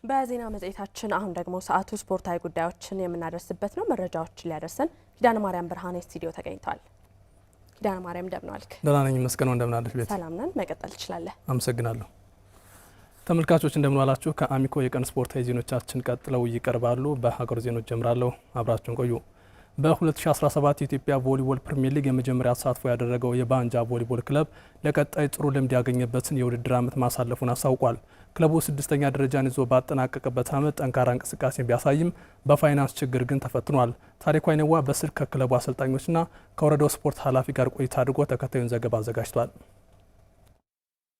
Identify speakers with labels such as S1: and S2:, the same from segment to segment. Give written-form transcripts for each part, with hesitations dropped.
S1: በዜና መጽሔታችን አሁን ደግሞ ሰዓቱ ስፖርታዊ ጉዳዮችን የምናደርስበት ነው። መረጃዎችን ሊያደርሰን ኪዳነ ማርያም ብርሃኔ ስቱዲዮ ተገኝቷል። ኪዳነ ማርያም እንደምን ዋልክ?
S2: ደህና ነኝ መስገነው፣ እንደምን አለሽ? ቤት
S1: ሰላም ነን። መቀጠል ትችላለህ።
S2: አመሰግናለሁ። ተመልካቾች እንደምን ዋላችሁ? ከአሚኮ የቀን ስፖርታዊ ዜናዎቻችን ቀጥለው ይቀርባሉ። በሀገር ዜናዎች ጀምራለሁ። አብራችሁን ቆዩ። በ2017 የኢትዮጵያ ቮሊቦል ፕሪሚየር ሊግ የመጀመሪያ ተሳትፎ ያደረገው የባንጃ ቮሊቦል ክለብ ለቀጣይ ጥሩ ልምድ ያገኘበትን የውድድር ዓመት ማሳለፉን አሳውቋል። ክለቡ 6ኛ ደረጃን ይዞ ባጠናቀቀበት ዓመት ጠንካራ እንቅስቃሴ ቢያሳይም በፋይናንስ ችግር ግን ተፈትኗል። ታሪኩ አይነዋ በስልክ ከክለቡ አሰልጣኞችና ከወረዳው ስፖርት ኃላፊ ጋር ቆይታ አድርጎ ተከታዩን ዘገባ አዘጋጅቷል።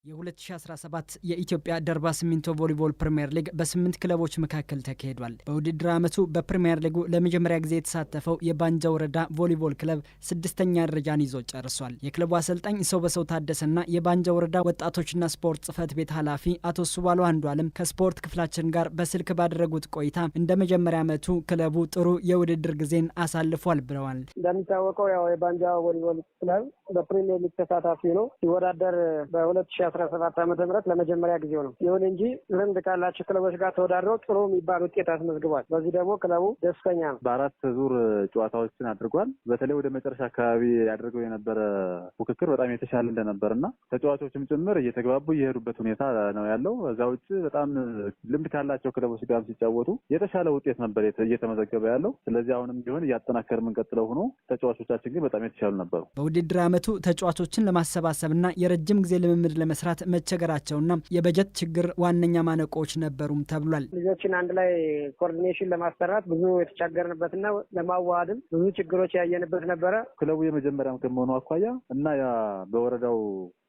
S3: የ2017 የኢትዮጵያ ደርባ ሲሚንቶ ቮሊቦል ፕሪሚየር ሊግ በ8 ክለቦች መካከል ተካሂዷል። በውድድር ዓመቱ በፕሪሚየር ሊጉ ለመጀመሪያ ጊዜ የተሳተፈው የባንጃ ወረዳ ቮሊቦል ክለብ 6ኛ ደረጃን ይዞ ጨርሷል። የክለቡ አሰልጣኝ ሰው በሰው ታደሰና የባንጃ ወረዳ ወጣቶችና ስፖርት ጽህፈት ቤት ኃላፊ አቶ ሱባሎ አንዱዓለም ከስፖርት ክፍላችን ጋር በስልክ ባደረጉት ቆይታ እንደ መጀመሪያ ዓመቱ ክለቡ ጥሩ የውድድር ጊዜን አሳልፏል ብለዋል።
S4: እንደሚታወቀው ያው የባንጃ ቮሊቦል ክለብ በፕሪሚየር ሊግ ተሳታፊ ነው። ሲወዳደር በ2017 ዓመተ ምህረት ለመጀመሪያ ጊዜው ነው። ይሁን እንጂ ልምድ ካላቸው ክለቦች ጋር ተወዳድረው ጥሩ የሚባል ውጤት አስመዝግቧል። በዚህ ደግሞ ክለቡ ደስተኛ ነው።
S5: በ4 ዙር ጨዋታዎችን አድርጓል። በተለይ ወደ መጨረሻ አካባቢ ያደርገው የነበረ ፉክክር በጣም የተሻለ እንደነበርና ተጫዋቾችም ጭምር እየተግባቡ የሄዱበት ሁኔታ ነው ያለው። እዛ ውጭ በጣም ልምድ ካላቸው ክለቦች ጋር ሲጫወቱ የተሻለ ውጤት ነበር እየተመዘገበ ያለው። ስለዚህ አሁንም ቢሆን እያጠናከር የምንቀጥለው ሆኖ ተጫዋቾቻችን ግን በጣም የተሻሉ ነበሩ።
S3: በውድድር ዓመቱ ተጫዋቾችን ለማሰባሰብና የረጅም ጊዜ ልምምድ ለመስራት መቸገራቸውና የበጀት ችግር ዋነኛ ማነቆች ነበሩም ተብሏል።
S4: ልጆችን አንድ ላይ ኮኦርዲኔሽን ለማሰራት ብዙ የተቸገርንበትና ለማዋሃድም ብዙ ችግሮች ያየንበት ነበረ።
S5: ክለቡ የመጀመሪያም ከመሆኑ አኳያ እና ያ በወረዳው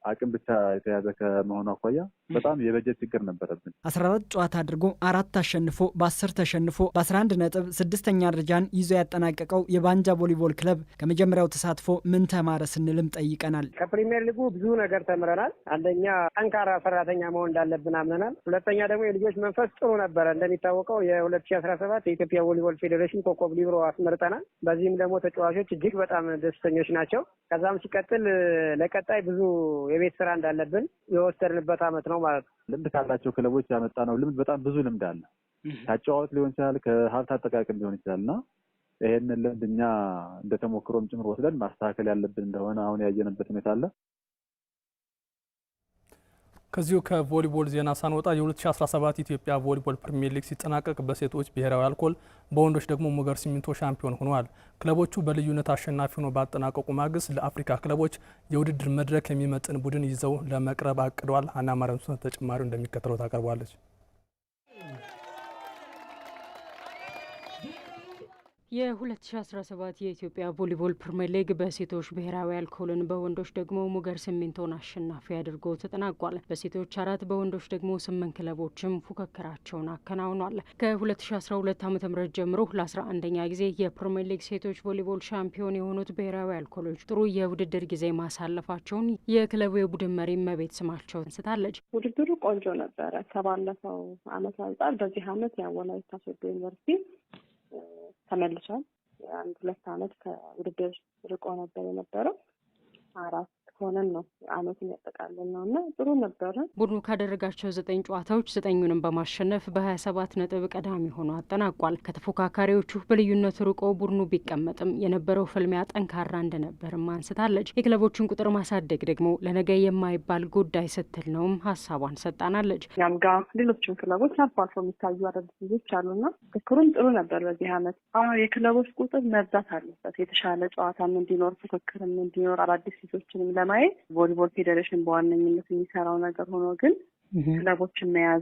S5: አቅም ብቻ የተያዘ ከመሆኑ አኳያ በጣም የበጀት ችግር ነበረብን።
S3: 14 ጨዋታ አድርጎ 4 አሸንፎ በ10 ተሸንፎ በ11 ነጥብ 6ኛ ደረጃን ይዞ ያጠናቀቀው የባንጃ ቮሊቦል ክለብ ከመጀመሪያው ተሳትፎ ምን ተማረ ስንልም ጠይቀናል።
S4: ከፕሪሚየር ሊጉ ብዙ ነገር ተምረናል። አንደኛ ጠንካራ ሰራተኛ መሆን እንዳለብን አምነናል። ሁለተኛ ደግሞ የልጆች መንፈስ ጥሩ ነበረ። እንደሚታወቀው የ2017 የኢትዮጵያ ቮሊቦል ፌዴሬሽን ኮከብ ሊብሮ አስመርጠናል። በዚህም ደግሞ ተጫዋቾች እጅግ በጣም ደስተኞች ናቸው። ከዛም ሲቀጥል ለቀጣይ ብዙ የቤት ስራ እንዳለብን የወሰድንበት ዓመት ነው ማለት ነው።
S5: ልምድ ካላቸው ክለቦች ያመጣ ነው ልምድ በጣም ብዙ ልምድ አለ። ካጫዋት ሊሆን ይችላል፣ ከሀብት አጠቃቀም ሊሆን ይችላልና ይሄንን ልምድ እኛ እንደተሞክሮም ጭምር ወስደን ማስተካከል ያለብን እንደሆነ አሁን ያየንበት ሁኔታ አለ።
S2: ከዚሁ ከቮሊቦል ዜና ሳንወጣ የ2017 ኢትዮጵያ ቮሊቦል ፕሪሚየር ሊግ ሲጠናቀቅ በሴቶች ብሔራዊ አልኮል በወንዶች ደግሞ ሙገር ሲሚንቶ ሻምፒዮን ሆነዋል። ክለቦቹ በልዩነት አሸናፊ ሆነው ባጠናቀቁ ማግስት ለአፍሪካ ክለቦች የውድድር መድረክ የሚመጥን ቡድን ይዘው ለመቅረብ አቅደዋል። ሀና ማርያም ተጨማሪው እንደሚከተለው ታቀርባለች።
S6: የ2017 የኢትዮጵያ ቮሊቦል ፕሪሚየር ሊግ በሴቶች ብሔራዊ አልኮልን በወንዶች ደግሞ ሙገር ሲሚንቶን አሸናፊ አድርጎ ተጠናቋል። በሴቶች 4 በወንዶች ደግሞ 8 ክለቦችም ፉክክራቸውን አከናውኗል። ከ2012 ዓ.ም ጀምሮ ለ11ኛ ጊዜ የፕሪሚየር ሊግ ሴቶች ቮሊቦል ሻምፒዮን የሆኑት ብሔራዊ አልኮሎች ጥሩ የውድድር ጊዜ ማሳለፋቸውን የክለቡ የቡድን መሪ መቤት ስማቸው አንስታለች።
S7: ውድድሩ ቆንጆ ነበረ። ከባለፈው ዓመት አንጻር በዚህ ዓመት ወላይታ ሶዶ ዩኒቨርሲቲ ተመልሷል። 1-2 ዓመት ከውድድር ርቆ ነበር የነበረው። 4 ሆነን ነው ዓመቱን ያጠቃልል ነው እና ጥሩ ነበረ።
S6: ቡድኑ ካደረጋቸው 9 ጨዋታዎች 9ኙንም በማሸነፍ በ27 ነጥብ ቀዳሚ ሆኖ አጠናቋል። ከተፎካካሪዎቹ በልዩነት ርቆ ቡድኑ ቢቀመጥም የነበረው ፍልሚያ ጠንካራ እንደነበርም አንስታለች። የክለቦችን ቁጥር ማሳደግ ደግሞ ለነገ የማይባል ጉዳይ ስትል ነውም ሀሳቧን ሰጣናለች።
S7: ያም ጋር ሌሎችም ክለቦች አልፎ አልፎ የሚታዩ አዳዲስ ልጆች አሉና ፍክክሩም ጥሩ ነበር በዚህ ዓመት። የክለቦች ቁጥር መብዛት አለበት። የተሻለ ጨዋታም እንዲኖር ፉክክርም እንዲኖር አዳዲስ ልጆችንም ለማየት ቮሊቦል ፌዴሬሽን በዋነኝነት የሚሰራው ነገር ሆኖ ግን ክለቦችን መያዝ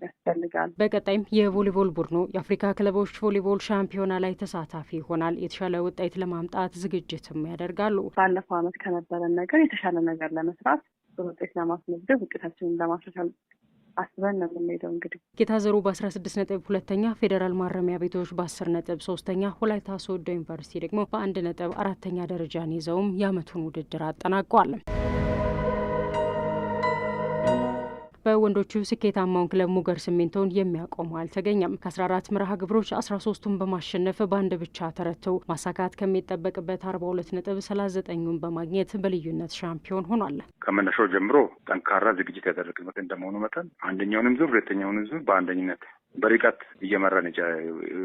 S7: ያስፈልጋል።
S6: በቀጣይም የቮሊቦል ቡድኑ የአፍሪካ ክለቦች ቮሊቦል ሻምፒዮና ላይ ተሳታፊ ይሆናል። የተሻለ ውጤት ለማምጣት ዝግጅትም ያደርጋሉ።
S7: ባለፈው ዓመት ከነበረን ነገር የተሻለ ነገር ለመስራት ውጤት ለማስመዝገብ ውጤታችንን ለማሻሻል አስበን ነው የምንሄደው። እንግዲህ
S6: ጌታዘሩ በ16 ነጥብ 2ኛ፣ ፌዴራል ማረሚያ ቤቶች በ10 ነጥብ 3ኛ፣ ወላይታ ሶዶ ዩኒቨርሲቲ ደግሞ በ1 ነጥብ 4ኛ ደረጃን ይዘውም የዓመቱን ውድድር አጠናቋል። በወንዶቹ ስኬታማውን ክለብ ሙገር ሲሚንቶን የሚያቆመው አልተገኘም። ከ14 መርሃ ግብሮች 13ቱን በማሸነፍ በአንድ ብቻ ተረተው ማሳካት ከሚጠበቅበት 42 ነጥብ 39ን በማግኘት በልዩነት ሻምፒዮን ሆኗል።
S8: ከመነሻው ጀምሮ ጠንካራ ዝግጅት ያደረግንበት እንደመሆኑ መጠን አንደኛውንም ዙር ሁለተኛውንም ዙር በአንደኝነት በርቀት እየመራን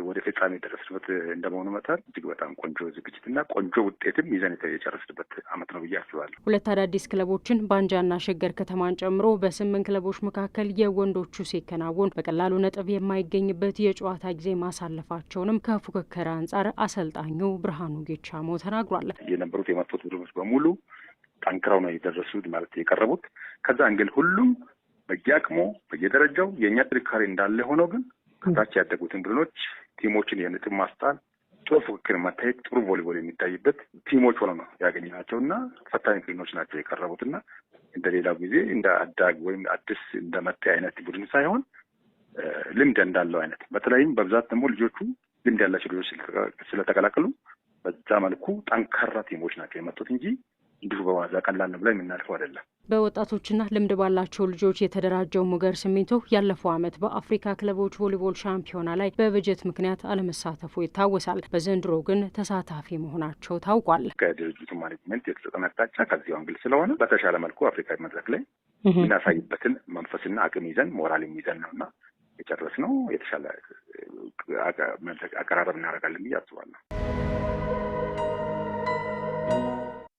S8: ወደ ፍጻሜ የደረስንበት እንደመሆኑ መጠን እጅግ በጣም ቆንጆ ዝግጅትና ቆንጆ ውጤትም ይዘን የጨረስንበት ዓመት ነው ብዬ አስባለሁ።
S6: ሁለት አዳዲስ ክለቦችን ባንጃና ሸገር ከተማን ጨምሮ በ8 ክለቦች መካከል የወንዶቹ ሲከናወን በቀላሉ ነጥብ የማይገኝበት የጨዋታ ጊዜ ማሳለፋቸውንም ከፉክክር አንጻር አሰልጣኙ ብርሃኑ ጌቻሞ ተናግሯል።
S8: የነበሩት የመጡት ቡድኖች በሙሉ ጠንክረው ነው የደረሱት ማለት የቀረቡት። ከዛ እንግል ሁሉም በየአቅሙ በየደረጃው የእኛ ጥንካሬ እንዳለ ሆኖ ግን ከታች ያደጉትን ቡድኖች ቲሞችን የነጥብ ማስጣል፣ ጥሩ ፉክክር መታየት፣ ጥሩ ቮሊቦል የሚታይበት ቲሞች ሆነው ነው ያገኘናቸው እና ፈታኝ ቡድኖች ናቸው የቀረቡትና እንደ ሌላው ጊዜ እንደ አዳግ ወይም አዲስ እንደመጣ አይነት ቡድን ሳይሆን ልምድ እንዳለው አይነት በተለይም በብዛት ደግሞ ልጆቹ ልምድ ያላቸው ልጆች ስለተቀላቀሉ በዛ መልኩ ጠንካራ ቲሞች ናቸው የመጡት እንጂ እንዲሁ በዋዛ ቀላል ነው ብላ የምናልፈው አይደለም።
S6: በወጣቶችና ልምድ ባላቸው ልጆች የተደራጀው ሙገር ሲሚንቶ ያለፈው ዓመት በአፍሪካ ክለቦች ቮሊቦል ሻምፒዮና ላይ በበጀት ምክንያት አለመሳተፉ ይታወሳል። በዘንድሮ ግን ተሳታፊ መሆናቸው ታውቋል።
S8: ከድርጅቱ ማኔጅመንት የተሰጠን አቅጣጫ ከዚህ አንግል ስለሆነ በተሻለ መልኩ አፍሪካዊ መድረክ ላይ የምናሳይበትን መንፈስና አቅም ይዘን ሞራል ይዘን ነውና የጨረስነው የተሻለ አቀራረብ እናደርጋለን ብዬ አስባለሁ።